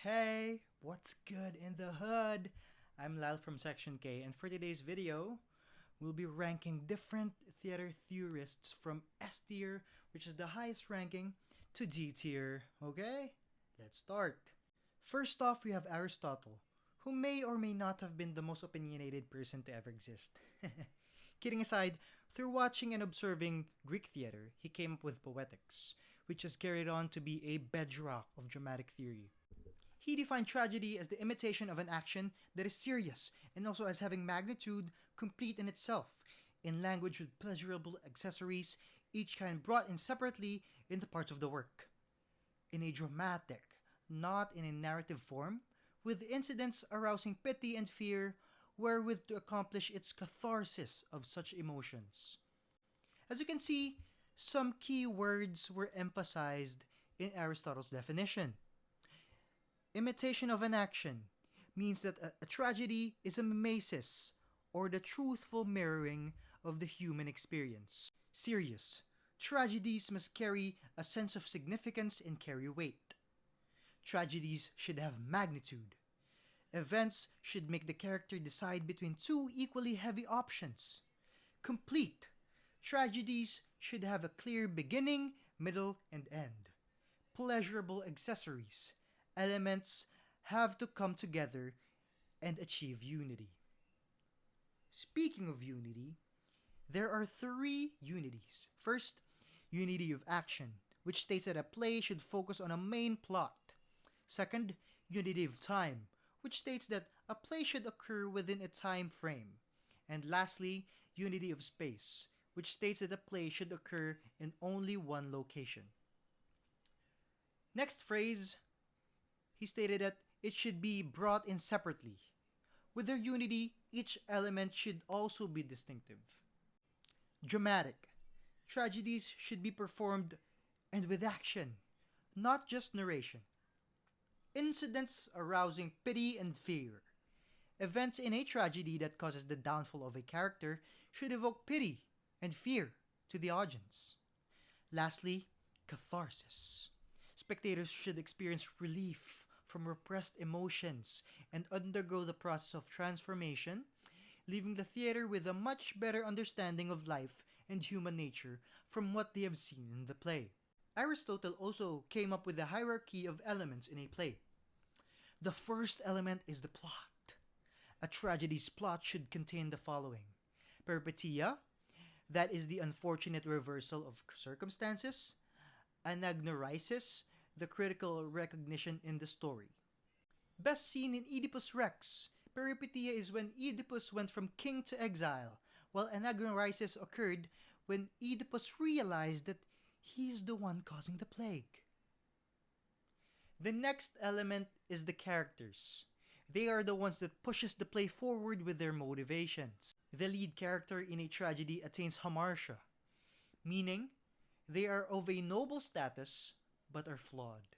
Hey, what's good in the hood? I'm Lal from Section K, and for today's video, we'll be ranking different theater theorists from S tier, which is the highest ranking, to D tier. Okay? Let's start. First off, we have Aristotle, who may or may not have been the most opinionated person to ever exist. Kidding aside, through watching and observing Greek theater, he came up with poetics, which has carried on to be a bedrock of dramatic theory. He defined tragedy as the imitation of an action that is serious and also as having magnitude complete in itself, in language with pleasurable accessories, each kind brought in separately in the parts of the work. In a dramatic, not in a narrative form, with incidents arousing pity and fear, wherewith to accomplish its catharsis of such emotions. As you can see, some key words were emphasized in Aristotle's definition. Imitation of an action means that a tragedy is a mimesis, or the truthful mirroring of the human experience. Serious. Tragedies must carry a sense of significance and carry weight. Tragedies should have magnitude. Events should make the character decide between two equally heavy options. Complete. Tragedies should have a clear beginning, middle, and end. Pleasurable accessories. Elements have to come together and achieve unity. Speaking of unity, there are three unities. First, unity of action, which states that a play should focus on a main plot. Second, unity of time, which states that a play should occur within a time frame. And lastly, unity of space, which states that a play should occur in only one location. Next phrase, he stated that it should be brought in separately. With their unity, each element should also be distinctive. Dramatic. Tragedies should be performed and with action, not just narration. Incidents arousing pity and fear. Events in a tragedy that causes the downfall of a character should evoke pity and fear to the audience. Lastly, catharsis. Spectators should experience relief from repressed emotions and undergo the process of transformation, leaving the theater with a much better understanding of life and human nature from what they have seen in the play. Aristotle also came up with a hierarchy of elements in a play. The first element is the plot. A tragedy's plot should contain the following: peripeteia, that is the unfortunate reversal of circumstances; anagnorisis, the critical recognition in the story. Best seen in Oedipus Rex, peripeteia is when Oedipus went from king to exile, while anagnorisis occurred when Oedipus realized that he is the one causing the plague. The next element is the characters. They are the ones that pushes the play forward with their motivations. The lead character in a tragedy attains hamartia, meaning they are of a noble status but are flawed.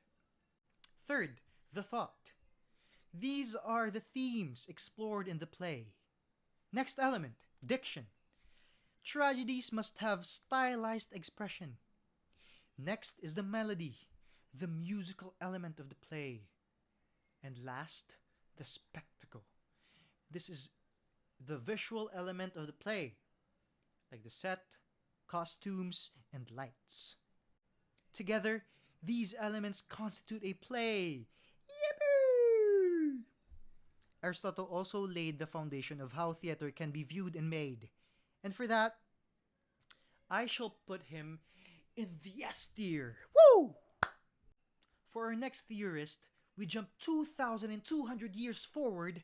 Third, the thought. These are the themes explored in the play. Next element, diction. Tragedies must have stylized expression. Next is the melody, the musical element of the play. And last, the spectacle. This is the visual element of the play, like the set, costumes, and lights. Together, these elements constitute a play. Yippee! Aristotle also laid the foundation of how theater can be viewed and made. And for that, I shall put him in the S tier. Woo! For our next theorist, we jump 2,200 years forward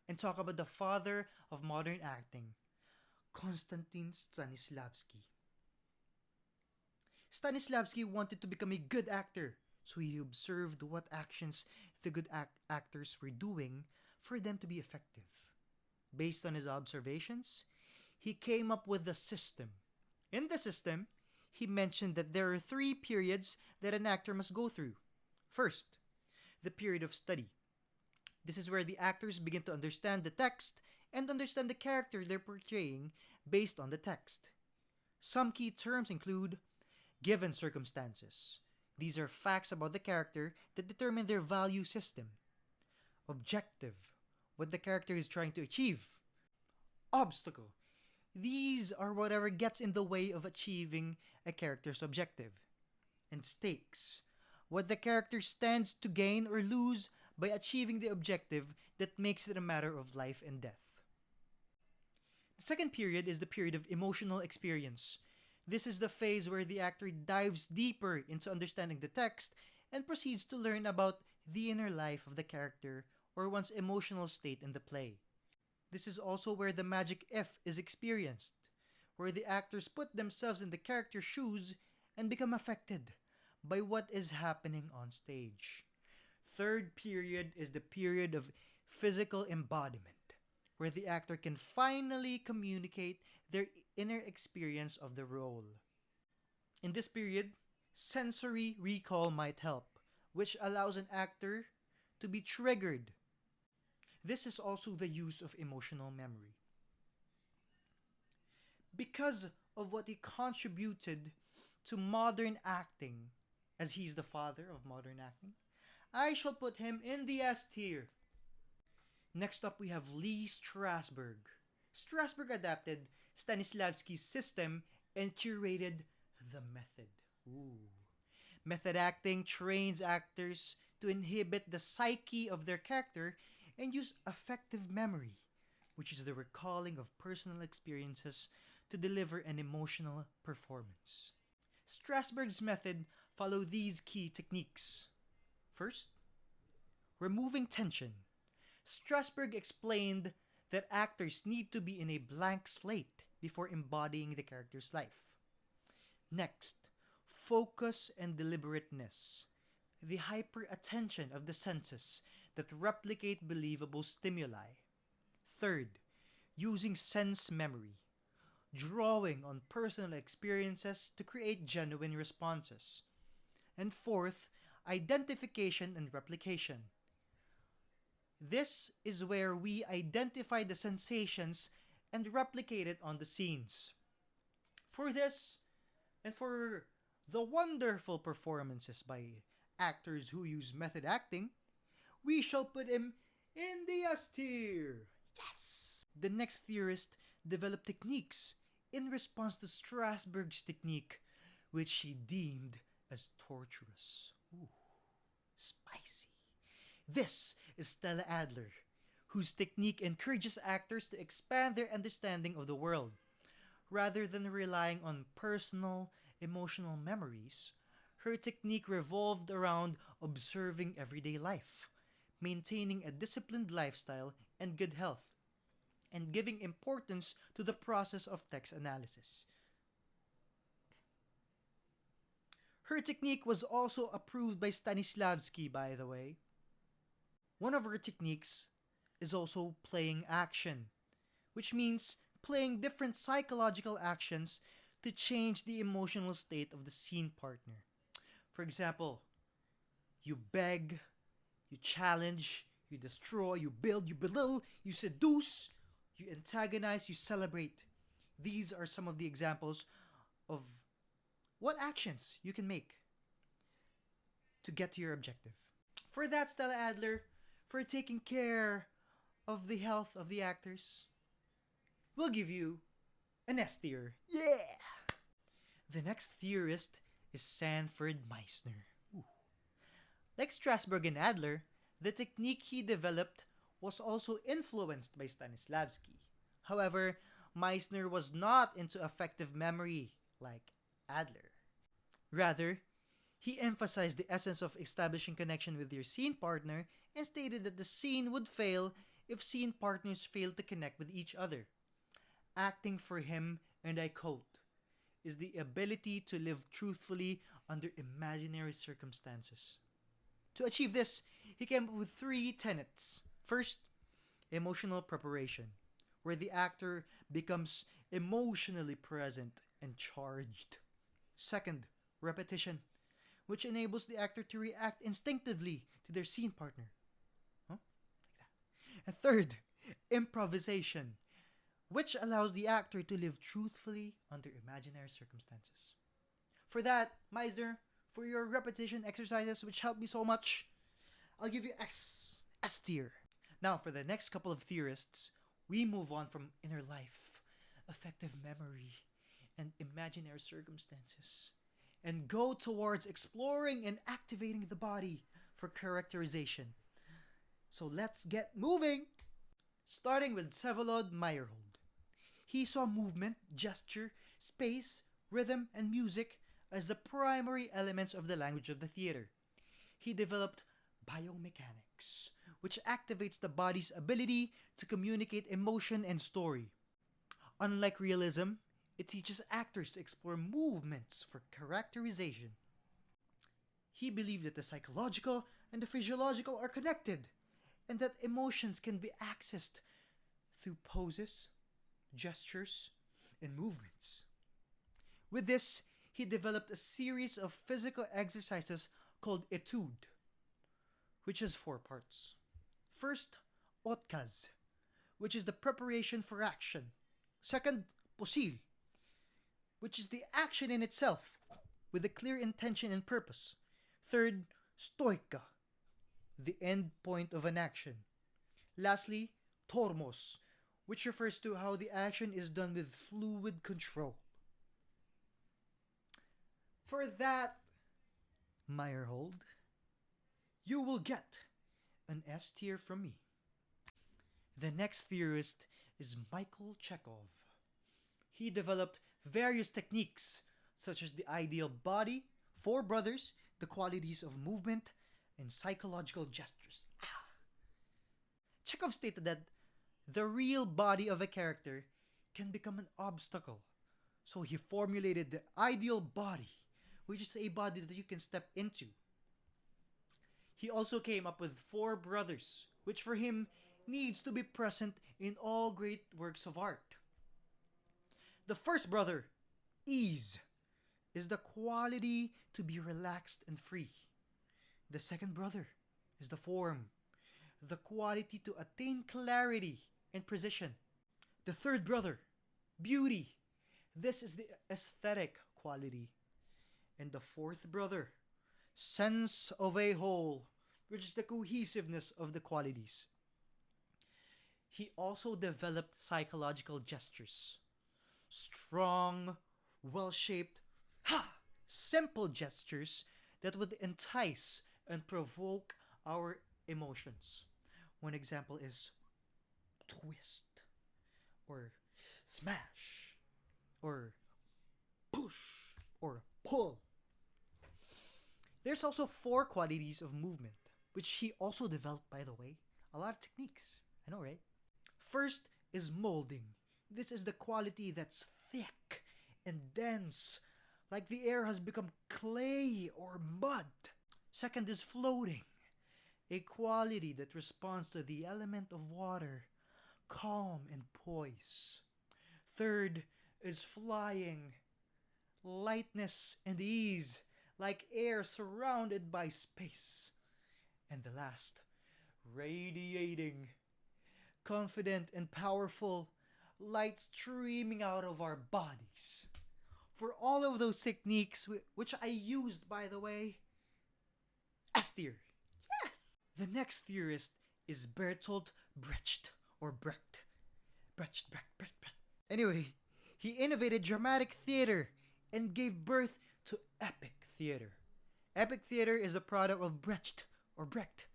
and talk about the father of modern acting, Konstantin Stanislavski. Stanislavski wanted to become a good actor, so he observed what actions the good actors were doing for them to be effective. Based on his observations, he came up with a system. In the system, he mentioned that there are three periods that an actor must go through. First, the period of study. This is where the actors begin to understand the text and understand the character they're portraying based on the text. Some key terms include given circumstances. These are facts about the character that determine their value system. Objective, what the character is trying to achieve. Obstacle, these are whatever gets in the way of achieving a character's objective. And stakes, what the character stands to gain or lose by achieving the objective that makes it a matter of life and death. The second period is the period of emotional experience. This is the phase where the actor dives deeper into understanding the text and proceeds to learn about the inner life of the character or one's emotional state in the play. This is also where the magic if is experienced, where the actors put themselves in the character's shoes and become affected by what is happening on stage. Third period is the period of physical embodiment, where the actor can finally communicate their inner experience of the role. In this period, sensory recall might help, which allows an actor to be triggered. This is also the use of emotional memory. Because of what he contributed to modern acting, as he's the father of modern acting, I shall put him in the S tier. Next up, we have Lee Strasberg. Strasberg adapted Stanislavski's system and curated the method. Ooh. Method acting trains actors to inhibit the psyche of their character and use affective memory, which is the recalling of personal experiences to deliver an emotional performance. Strasberg's method follow these key techniques. First, removing tension. Strasberg explained that actors need to be in a blank slate before embodying the character's life. Next, focus and deliberateness. The hyper attention of the senses that replicate believable stimuli. Third, using sense memory. Drawing on personal experiences to create genuine responses. And fourth, identification and replication. This is where we identify the sensations and replicate it on the scenes. For this, and for the wonderful performances by actors who use method acting, we shall put him in the S tier. Yes! The next theorist developed techniques in response to Strasberg's technique, which he deemed as torturous. Ooh, spicy. This is Stella Adler, whose technique encourages actors to expand their understanding of the world. Rather than relying on personal, emotional memories, her technique revolved around observing everyday life, maintaining a disciplined lifestyle and good health, and giving importance to the process of text analysis. Her technique was also approved by Stanislavski, by the way. One of her techniques is also playing action, which means playing different psychological actions to change the emotional state of the scene partner. For example, you beg, you challenge, you destroy, you build, you belittle, you seduce, you antagonize, you celebrate. These are some of the examples of what actions you can make to get to your objective. For that, Stella Adler, for taking care of the health of the actors, we'll give you an S tier. Yeah! The next theorist is Sanford Meisner. Ooh. Like Strasberg and Adler, the technique he developed was also influenced by Stanislavski. However, Meisner was not into affective memory like Adler. Rather, he emphasized the essence of establishing connection with your scene partner and stated that the scene would fail if scene partners failed to connect with each other. Acting for him, and I quote, is the ability to live truthfully under imaginary circumstances. To achieve this, he came up with 3 tenets. First, emotional preparation, where the actor becomes emotionally present and charged. Second, repetition, which enables the actor to react instinctively to their scene partner. Huh? Like that. And third, improvisation, which allows the actor to live truthfully under imaginary circumstances. For that, Meisner, for your repetition exercises which helped me so much, I'll give you X. S tier. Now, for the next couple of theorists, we move on from inner life, affective memory, and imaginary circumstances, and go towards exploring and activating the body for characterization. So let's get moving! Starting with Vsevolod Meyerhold. He saw movement, gesture, space, rhythm, and music as the primary elements of the language of the theater. He developed biomechanics, which activates the body's ability to communicate emotion and story. Unlike realism, it teaches actors to explore movements for characterization. He believed that the psychological and the physiological are connected, and that emotions can be accessed through poses, gestures, and movements. With this, he developed a series of physical exercises called etude, which has 4 parts. First, otkaz, which is the preparation for action. Second, posil, which is the action in itself, with a clear intention and purpose. Third, stoika, the end point of an action. Lastly, tormos, which refers to how the action is done with fluid control. For that, Meyerhold, you will get an S tier from me. The next theorist is Michael Chekhov. He developed various techniques such as the ideal body, 4 brothers, the qualities of movement, and psychological gestures. Chekhov stated that the real body of a character can become an obstacle. So he formulated the ideal body, which is a body that you can step into. He also came up with 4 brothers, which for him needs to be present in all great works of art. The first brother, ease, is the quality to be relaxed and free. The second brother is the form, the quality to attain clarity and precision. The third brother, beauty, this is the aesthetic quality. And the fourth brother, sense of a whole, which is the cohesiveness of the qualities. He also developed psychological gestures. Strong, well-shaped, simple gestures that would entice and provoke our emotions. One example is twist, or smash, or push, or pull. There's also 4 qualities of movement, which he also developed, by the way. A lot of techniques. I know, right? First is molding. This is the quality that's thick and dense, like the air has become clay or mud. Second is floating, a quality that responds to the element of water, calm and poise. Third is flying, lightness and ease, like air surrounded by space. And the last, radiating, confident and powerful, light streaming out of our bodies. For all of those techniques, which I used, by the way, S tier. Yes! The next theorist is Bertolt Brecht, or Brecht. Brecht. Anyway, he innovated dramatic theater and gave birth to epic theater. Epic theater is the product of Brecht, or Brecht,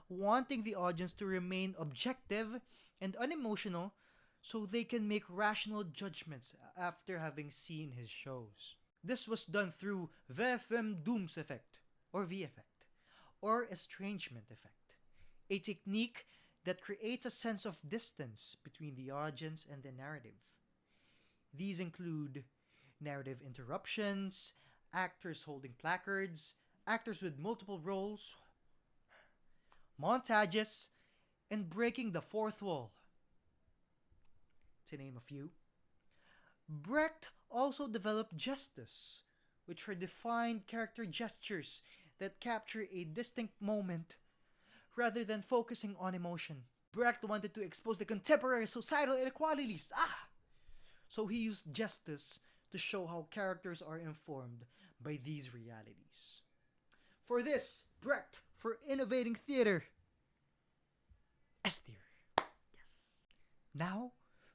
wanting the audience to remain objective and unemotional so they can make rational judgments after having seen his shows. This was done through Verfremdungseffekt, or V-effect, or estrangement effect, a technique that creates a sense of distance between the audience and the narrative. These include narrative interruptions, actors holding placards, actors with multiple roles, montages, and breaking the fourth wall, to name a few. Brecht also developed gestus, which are defined character gestures that capture a distinct moment rather than focusing on emotion. Brecht wanted to expose the contemporary societal inequalities. So he used gestus to show how characters are informed by these realities. For this, Brecht, for innovating theater, S tier. Yes. Now,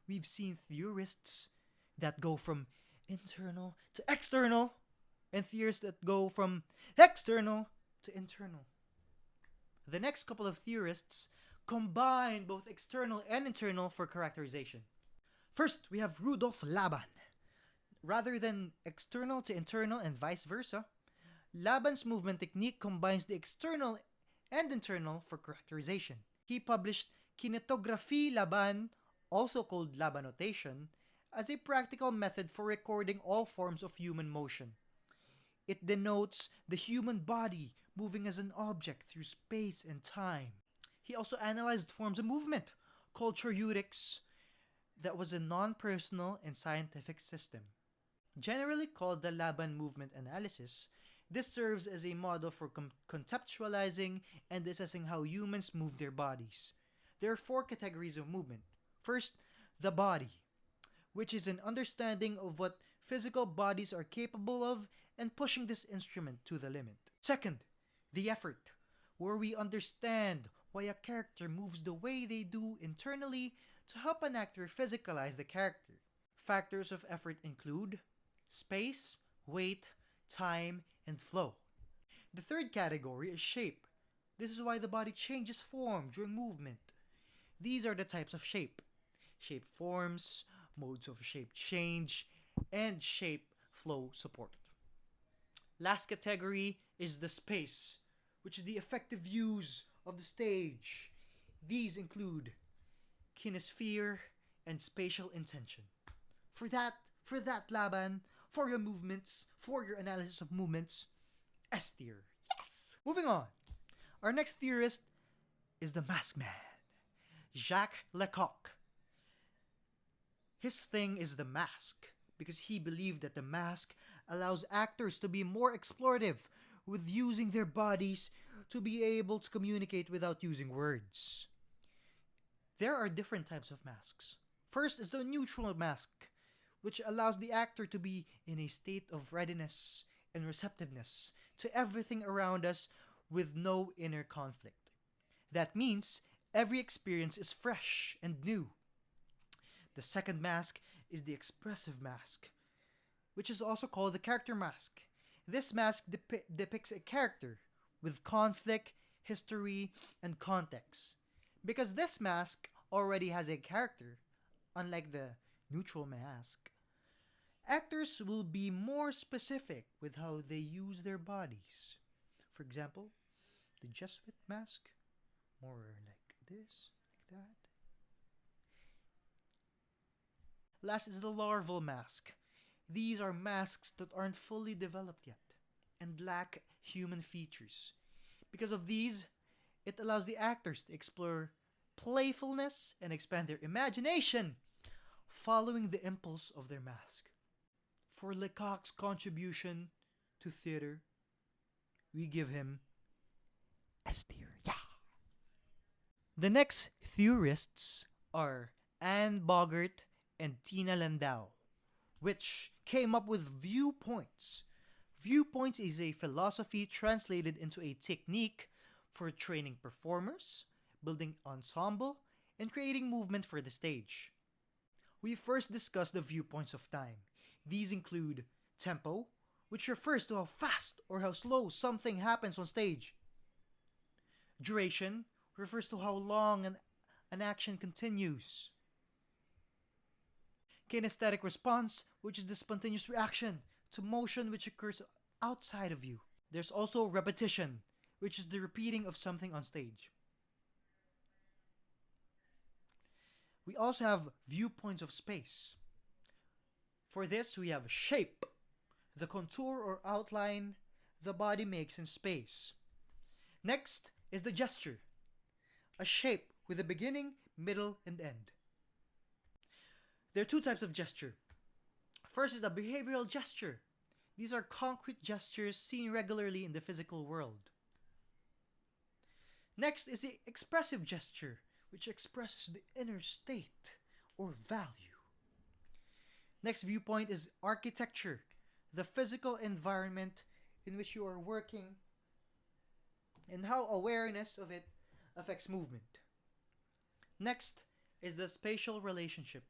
we've seen theorists that go from internal to external, and theorists that go from external to internal. The next couple of theorists combine both external and internal for characterization. First, we have Rudolf Laban. Rather than external to internal and vice versa, Laban's movement technique combines the external and internal for characterization. He published Kinetographie Laban, also called Laban notation, as a practical method for recording all forms of human motion. It denotes the human body moving as an object through space and time. He also analyzed forms of movement, called theoristics, that was a non-personal and scientific system. Generally called the Laban movement analysis, this serves as a model for conceptualizing and assessing how humans move their bodies. There are 4 categories of movement. First, the body, which is an understanding of what physical bodies are capable of and pushing this instrument to the limit. Second, the effort, where we understand why a character moves the way they do internally to help an actor physicalize the character. Factors of effort include space, weight, time, and flow. The third category is shape. This is why the body changes form during movement. These are the types of shape: shape forms, modes of shape change, and shape flow support. Last category is the space, which is the effective use of the stage. These include kinesphere and spatial intention. For that Laban, for your movements, for your analysis of movements, S tier. Yes! Moving on. Our next theorist is the mask man, Jacques Lecoq. His thing is the mask, because he believed that the mask allows actors to be more explorative with using their bodies to be able to communicate without using words. There are different types of masks. First is the neutral mask, which allows the actor to be in a state of readiness and receptiveness to everything around us with no inner conflict. That means every experience is fresh and new. The second mask is the expressive mask, which is also called the character mask. This mask depicts a character with conflict, history, and context. Because this mask already has a character, unlike the neutral mask, actors will be more specific with how they use their bodies. For example, the Jesuit mask, more like this, like that. Last is the larval mask. These are masks that aren't fully developed yet and lack human features. Because of these, it allows the actors to explore playfulness and expand their imagination following the impulse of their mask. For Lecoq's contribution to theater, we give him S tier. Yeah! The next theorists are Anne Bogart and Tina Landau, which came up with viewpoints. Viewpoints is a philosophy translated into a technique for training performers, building ensemble, and creating movement for the stage. We first discussed the viewpoints of time. These include tempo, which refers to how fast or how slow something happens on stage. Duration refers to how long an action continues. Kinesthetic response, which is the spontaneous reaction to motion which occurs outside of you. There's also repetition, which is the repeating of something on stage. We also have viewpoints of space. For this, we have shape, the contour or outline the body makes in space. Next is the gesture, a shape with a beginning, middle, and end. There are 2 types of gesture. First is the behavioral gesture. These are concrete gestures seen regularly in the physical world. Next is the expressive gesture, which expresses the inner state or value. Next viewpoint is architecture, the physical environment in which you are working and how awareness of it affects movement. Next is the spatial relationship,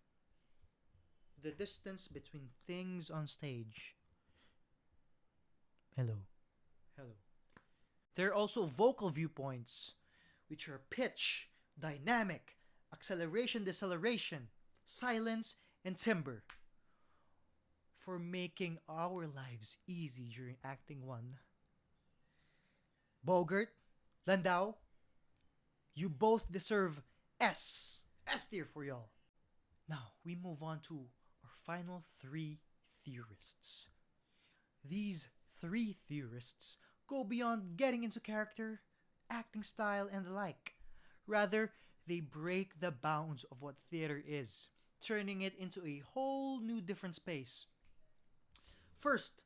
the distance between things on stage. Hello. Hello. There are also vocal viewpoints, which are pitch, dynamic, acceleration, deceleration, silence, and timbre, for making our lives easy during acting one. Bogart, Landau, you both deserve S. S tier for y'all. Now, we move on to our final three theorists. These three theorists go beyond getting into character, acting style, and the like. Rather, they break the bounds of what theater is, turning it into a whole new different space. First,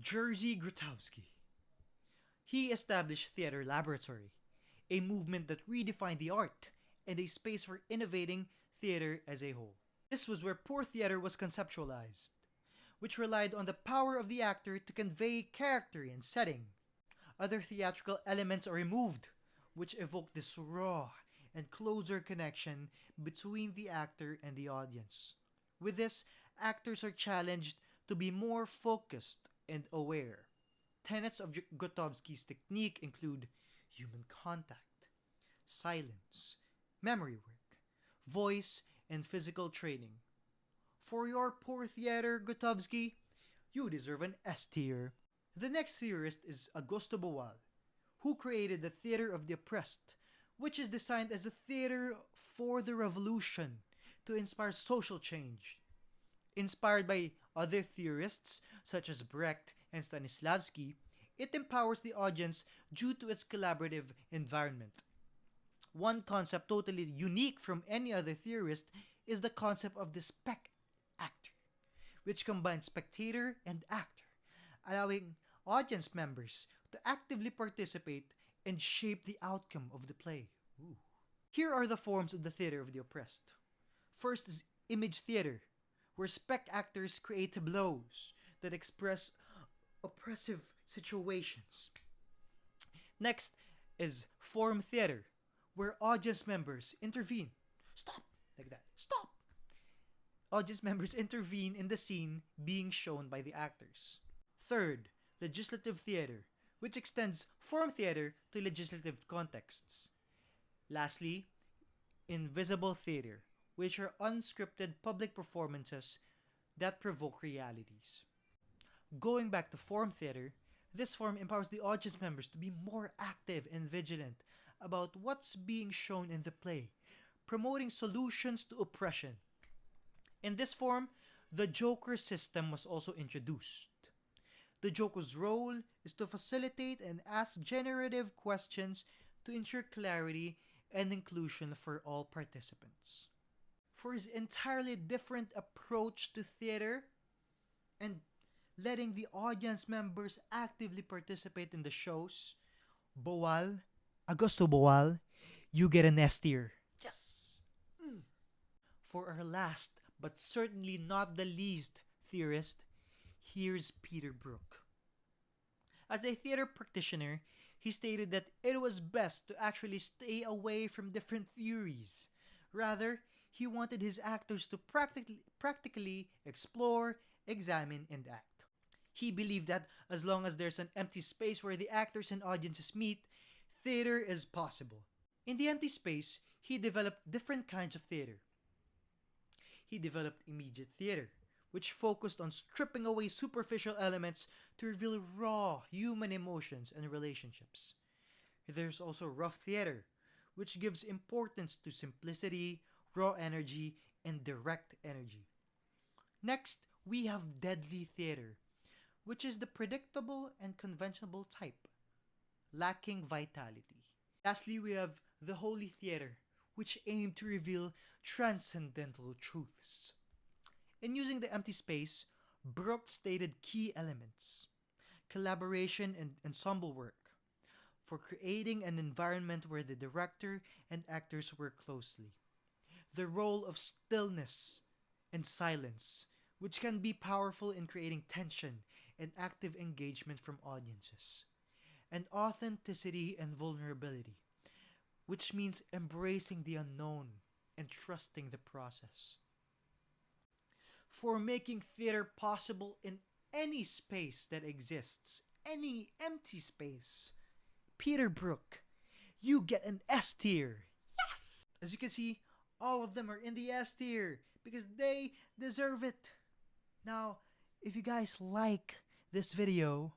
Jerzy Grotowski. He established Theater Laboratory, a movement that redefined the art and a space for innovating theater as a whole. This was where poor theater was conceptualized, which relied on the power of the actor to convey character and setting. Other theatrical elements are removed, which evoke this raw and closer connection between the actor and the audience. With this, actors are challenged to be more focused and aware. Tenets of Grotowski's technique include human contact, silence, memory work, voice, and physical training. For your poor theater, Grotowski, you deserve an S tier. The next theorist is Augusto Boal, who created the Theater of the Oppressed, which is designed as a theater for the revolution to inspire social change. Inspired by other theorists such as Brecht and Stanislavski, it empowers the audience due to its collaborative environment. One concept totally unique from any other theorist is the concept of the spec actor, which combines spectator and actor, allowing audience members to actively participate and shape the outcome of the play. Ooh. Here are the forms of the theater of the oppressed. First is image theater, where spec actors create tableaus that express oppressive situations. Next is form theater, where audience members intervene. Stop! Like that. Stop! Audience members intervene in the scene being shown by the actors. Third, legislative theater, which extends form theater to legislative contexts. Lastly, invisible theater, which are unscripted public performances that provoke realities. Going back to form theater, this form empowers the audience members to be more active and vigilant about what's being shown in the play, promoting solutions to oppression. In this form, the Joker system was also introduced. The Joker's role is to facilitate and ask generative questions to ensure clarity and inclusion for all participants. For his entirely different approach to theater and letting the audience members actively participate in the shows, Augusto Boal, you get an S tier. Yes! For our last, but certainly not the least, theorist, here's Peter Brook. As a theater practitioner, he stated that it was best to actually stay away from different theories. Rather, he wanted his actors to practically explore, examine, and act. He believed that as long as there's an empty space where the actors and audiences meet, theater is possible. In the empty space, he developed different kinds of theater. He developed immediate theater, which focused on stripping away superficial elements to reveal raw human emotions and relationships. There's also rough theater, which gives importance to simplicity, raw energy, and direct energy. Next, we have deadly theater, which is the predictable and conventional type, lacking vitality. Lastly, we have the holy theater, which aimed to reveal transcendental truths. In using the empty space, Brooke stated key elements: collaboration and ensemble work, for creating an environment where the director and actors work closely, the role of stillness and silence, which can be powerful in creating tension and active engagement from audiences, and authenticity and vulnerability, which means embracing the unknown and trusting the process. For making theater possible in any space that exists, any empty space. Peter Brook, you get an S tier. Yes! As you can see, all of them are in the S tier because they deserve it. Now, if you guys like this video,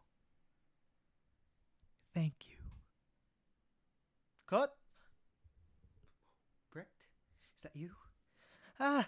thank you. Cut. Brett, is that you? Ah,